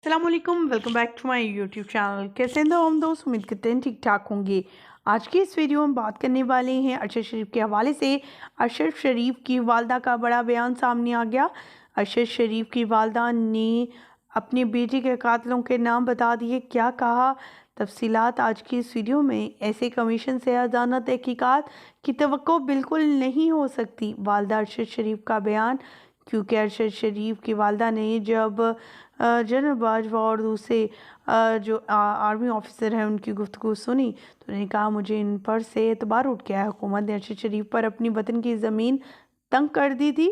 अस्सलाम वालेकुम, welcome back to my YouTube channel. कैसे हैं हम दोस्त? उम्मीद करते हैं ठीक ठाक होंगे। आज की इस वीडियो में बात करने वाले हैं अरशद शरीफ के हवाले से। अरशद शरीफ की वालदा का बड़ा बयान सामने आ गया। अरशद शरीफ की वालदा ने अपने बेटे के कातिलों के नाम बता दिए। क्या कहा, तफसीलात आज की इस वीडियो में। ऐसे कमीशन से आज़ादा तहकीकात की तवक्को बिल्कुल नहीं हो सकती, वालदा अरशद शरीफ का बयान। क्योंकि अरशद शरीफ की वालदा ने जब जनरल बाजवा और दूसरे जो आर्मी ऑफिसर हैं उनकी गुफ्तगू सुनी तो उन्होंने कहा, मुझे इन पर से एतबार उठ गया है। हुकूमत ने अरशद शरीफ पर अपनी वतन की ज़मीन तंग कर दी थी।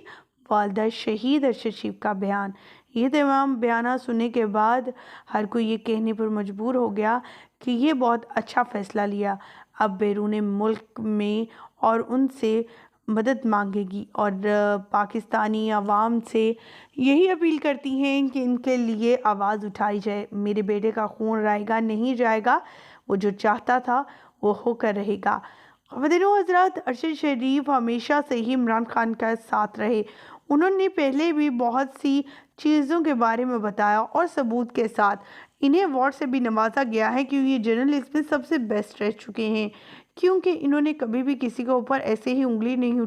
वालदा शहीद अरशद शरीफ का बयान। ये तमाम बयान सुनने के बाद हर कोई ये कहने पर मजबूर हो गया कि ये बहुत अच्छा फ़ैसला लिया। अब बैरून मुल्क में और उनसे मदद मांगेगी और पाकिस्तानी अवाम से यही अपील करती हैं कि इनके लिए आवाज़ उठाई जाए। मेरे बेटे का खून रायगा नहीं जाएगा, वो जो चाहता था वो होकर रहेगा। ख़वातीन हज़रात, अरशद शरीफ हमेशा से ही इमरान खान का साथ रहे। उन्होंने पहले भी बहुत सी चीज़ों के बारे में बताया और सबूत के साथ इन्हें अवार्ड से भी नवाजा गया है क्योंकि ये जर्नलिस्ट में सबसे बेस्ट रह चुके हैं। क्योंकि इन्होंने कभी भी किसी के ऊपर ऐसे ही उंगली नहीं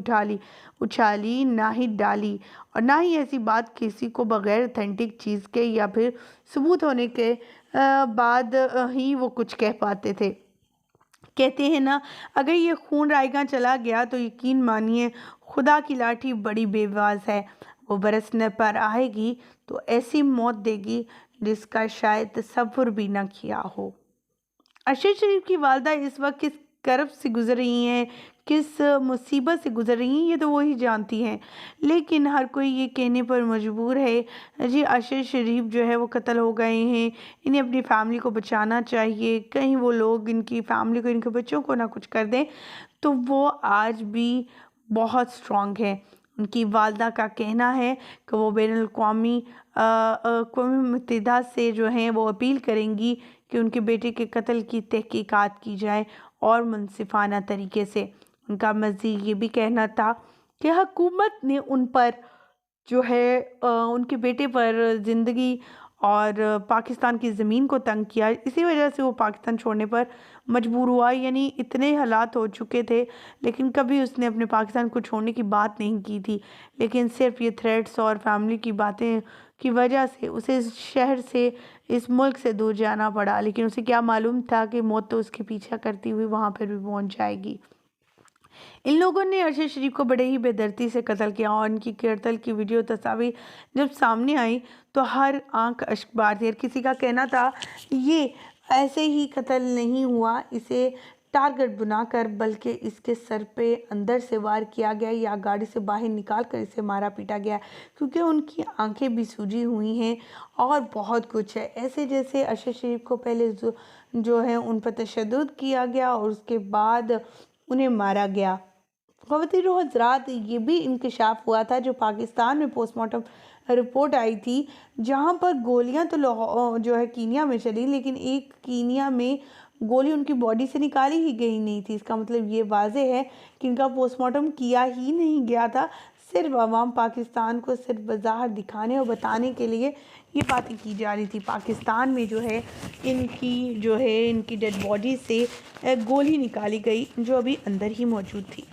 उछाली, ना ही डाली, और ना ही ऐसी बात किसी को बग़ैर ऑथेंटिक चीज़ के या फिर सबूत होने के बाद ही वो कुछ कह पाते थे। कहते हैं ना, अगर ये खून रायगा चला गया तो यकीन मानिए खुदा की लाठी बड़ी बेवाज है। वो बरसने पर आएगी तो ऐसी मौत देगी जिसका शायद तसव्वुर भी ना किया हो। अरशद शरीफ की वालदा इस वक्त किस कर्ब से गुजर रही हैं, किस मुसीबत से गुजर रही हैं, ये तो वही जानती हैं। लेकिन हर कोई ये कहने पर मजबूर है जी अरशद शरीफ जो है वो कत्ल हो गए हैं, इन्हें अपनी फैमिली को बचाना चाहिए। कहीं वो लोग इनकी फैमिली को, इनके बच्चों को ना कुछ कर दें। तो वो आज भी बहुत स्ट्रॉन्ग है। उनकी वालदा का कहना है कि वो बैनुल-अक़वामी अक़वाम मुत्तहिदा से जो हैं वो अपील करेंगी कि उनके बेटे के कत्ल की तहकीकात की जाए और मुनसिफाना तरीके से। उनका मज़ीद ये भी कहना था कि हुकूमत ने उन पर जो है उनके बेटे पर ज़िंदगी और पाकिस्तान की ज़मीन को तंग किया, इसी वजह से वो पाकिस्तान छोड़ने पर मजबूर हुआ। यानी इतने हालात हो चुके थे, लेकिन कभी उसने अपने पाकिस्तान को छोड़ने की बात नहीं की थी। लेकिन सिर्फ ये थ्रेट्स और फैमिली की बातें की वजह से उसे इस शहर से, इस मुल्क से दूर जाना पड़ा। लेकिन उसे क्या मालूम था कि मौत तो उसके पीछा करती हुई वहाँ पर भी पहुँच जाएगी। इन लोगों ने अरशद शरीफ को बड़े ही बेदर्दी से कत्ल किया और इनकी कत्ल की वीडियो तस्वीर जब सामने आई तो हर आंख अश्क बार थी। किसी का कहना था ये ऐसे ही कत्ल नहीं हुआ, इसे टारगेट बनाकर, बल्कि इसके सर पे अंदर से वार किया गया या गाड़ी से बाहर निकाल कर इसे मारा पीटा गया, क्योंकि उनकी आंखें भी सूजी हुई हैं और बहुत कुछ है। ऐसे जैसे अरशद शरीफ को पहले जो है उन पर तशद्दुद किया गया और उसके बाद उन्हें मारा गया। ख़वातीन हज़रात, ये भी इंकशाफ हुआ था जो पाकिस्तान में पोस्टमार्टम रिपोर्ट आई थी, जहाँ पर गोलियाँ तो जो है कीनिया में चली, लेकिन एक कीनिया में गोली उनकी बॉडी से निकाली ही गई नहीं थी। इसका मतलब ये वाज़ेह है कि इनका पोस्टमार्टम किया ही नहीं गया था। सिर्फ अवाम पाकिस्तान को सिर्फ बाज़ार दिखाने और बताने के लिए ये बातें की जा रही थी। पाकिस्तान में जो है इनकी डेड बॉडी से गोली निकाली गई जो अभी अंदर ही मौजूद थी।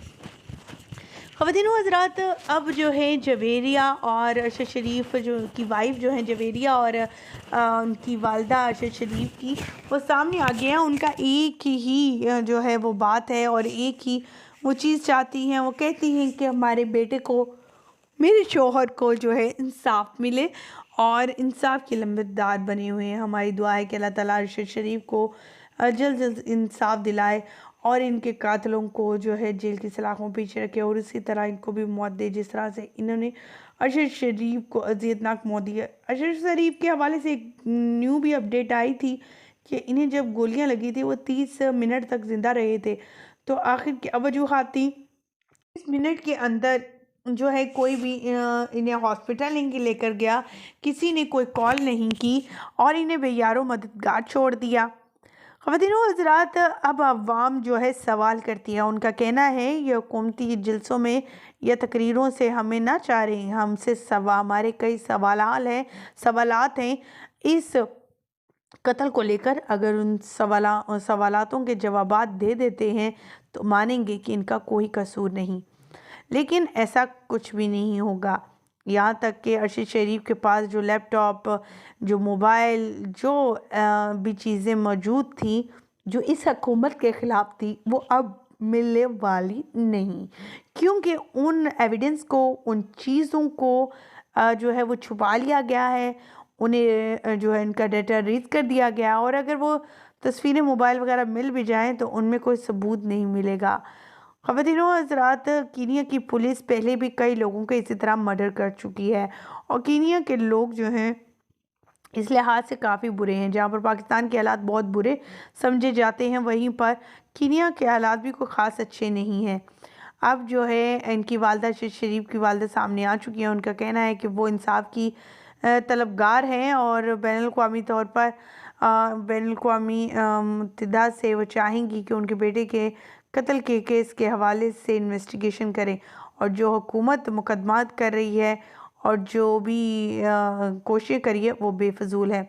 ख़वातीन हज़रात, अब जो है जवेरिया और अरशद शरीफ जो की वाइफ जो है जवेरिया और उनकी वालदा अरशद शरीफ की, वो सामने आ गया। उनका एक ही जो है वो बात है और एक ही वो चीज़ चाहती हैं। वो कहती हैं कि हमारे बेटे को, मेरे शौहर को जो है इंसाफ मिले और इंसाफ के लंबेदार बने हुए हैं। हमारी दुआ है कि अल्लाह ताला अरशद शरीफ को जल्द जल्द इंसाफ दिलाए और इनके कातिलों को जो है जेल की सलाखों पीछे रखे और इसी तरह इनको भी मौत दे जिस तरह से इन्होंने अरशद शरीफ को अज़ियतनाक मौत दी है। अरशद शरीफ के हवाले से एक न्यू भी अपडेट आई थी कि इन्हें जब गोलियां लगी थी वो 30 मिनट तक ज़िंदा रहे थे। तो आखिर क्या वजूहात थी? 30 मिनट के अंदर जो है कोई भी इन्हें हॉस्पिटल नहीं लेकर गया, किसी ने कोई कॉल नहीं की और इन्हें बेयारो मददगार छोड़ दिया। ख़वातीन हज़रात, अब अवाम जो है सवाल करती है। उनका कहना है ये हुकूमती जलसों में या तकरीरों से हमें ना चाह रही, हमसे हमारे कई सवालात हैं इस कत्ल को लेकर अगर उन सवालातों के जवाबात दे देते हैं तो मानेंगे कि इनका कोई कसूर नहीं, लेकिन ऐसा कुछ भी नहीं होगा। यहाँ तक कि अरशद शरीफ के पास जो लैपटॉप, जो मोबाइल, जो भी चीज़ें मौजूद थी जो इस हुकूमत के ख़िलाफ़ थी, वो अब मिलने वाली नहीं, क्योंकि उन एविडेंस को, उन चीज़ों को जो है वो छुपा लिया गया है। उन्हें जो है इनका डाटा रीड कर दिया गया, और अगर वो तस्वीरें मोबाइल वगैरह मिल भी जाएँ तो उनमें कोई सबूत नहीं मिलेगा। ख़वातीनो हज़रात, कीनिया की पुलिस पहले भी कई लोगों के इसी तरह मर्डर कर चुकी है, और कीनिया के लोग जो हैं इस लिहाज से काफ़ी बुरे हैं। जहाँ पर पाकिस्तान के हालात बहुत बुरे समझे जाते हैं, वहीं पर कीनिया के हालात भी कोई ख़ास अच्छे नहीं हैं। अब जो है इनकी वालदा, अरशद शरीफ की वालदा सामने आ चुकी हैं। उनका कहना है कि वो इंसाफ की तलबगार हैं, और बैनुल-अक़वामी तौर पर बैनुल-अक़वामी मुत्तहिदात से वो चाहेंगी कि उनके बेटे के कत्ल के केस के हवाले से इन्वेस्टिगेशन करें, और जो हुकूमत मुकदमात कर रही है और जो भी कोशिश करी है वो बेफजूल है।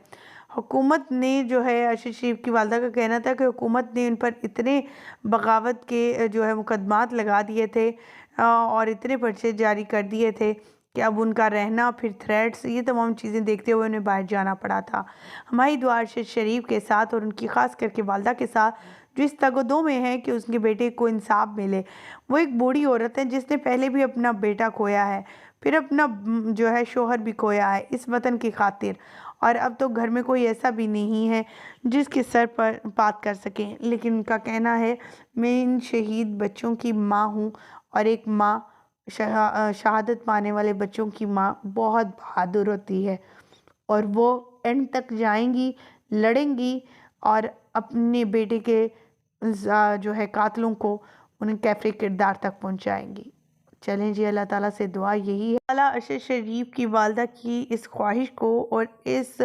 हुकूमत ने जो है, अरशद शरीफ की वालदा का कहना था कि हुकूमत ने उन पर इतने बगावत के जो है मुकदमात लगा दिए थे और इतने पर्चे जारी कर दिए थे कि अब उनका रहना, फिर थ्रेट्स, ये तमाम चीज़ें देखते हुए उन्हें बाहर जाना पड़ा था। हमारी दुआ अरशद शरीफ के साथ और उनकी ख़ास करके वालदा के साथ, जो इस तगदो में है कि उसके बेटे को इंसाफ मिले। वो एक बूढ़ी औरत है जिसने पहले भी अपना बेटा खोया है, फिर अपना जो है शोहर भी खोया है इस वतन की खातिर, और अब तो घर में कोई ऐसा भी नहीं है जिसके सर पर बात कर सकें। लेकिन उनका कहना है, मैं इन शहीद बच्चों की माँ हूँ, और एक माँ, शहादत पाने वाले बच्चों की माँ बहुत बहादुर होती है, और वो एंड तक जाएंगी, लड़ेंगी, और अपने बेटे के जो है कातलों को उन्हें कैफ़े किरदार तक पहुंचाएंगी। चलें जी, अल्लाह ताला से दुआ यही है, अल्लाह अरशद शरीफ की वालदा की इस ख्वाहिश को और इस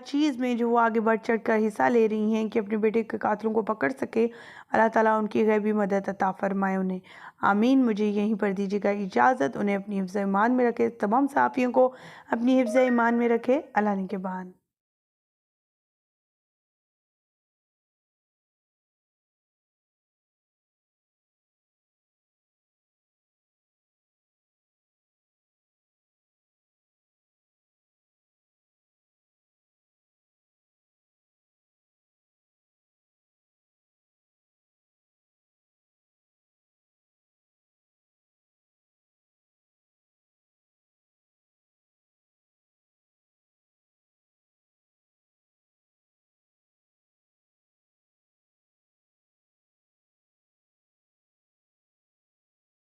चीज़ में जो वो आगे बढ़ चढ़ कर हिस्सा ले रही हैं कि अपने बेटे के कातलों को पकड़ सके, अल्लाह ताला उनकी गैबी मदद अता फ़रमाए उन्हें। आमीन। मुझे यहीं पर दीजिएगा इजाज़त। उन्हें अपनी हिफ्ज़ ईमान में रखे, तमाम सहाफ़ियों को अपनी हिफ्ज़ ईमान में रखे। अल्लाह निगहबान।